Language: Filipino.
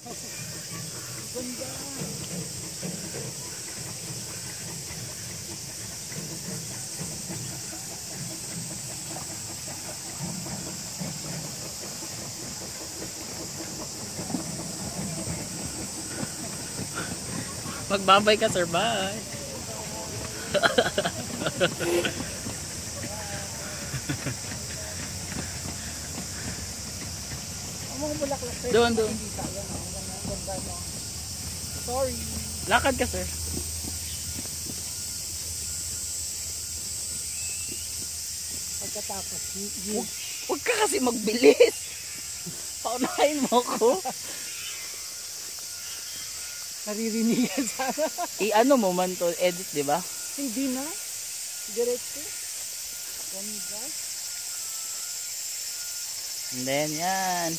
Ganda. Magbabay ka, sir. Bye. Ang mga bulaklak sir. Doon, doon. Hindi tayo, no? Ang ganda, no? Sorry. Lakad ka, sir. Pagkatapos, Huwag ka kasi magbilis. Paunahin mo ko. naririnig sana. I-ano mo man to, edit, di ba? Hindi na. Diretso. Ganda. And then, yan.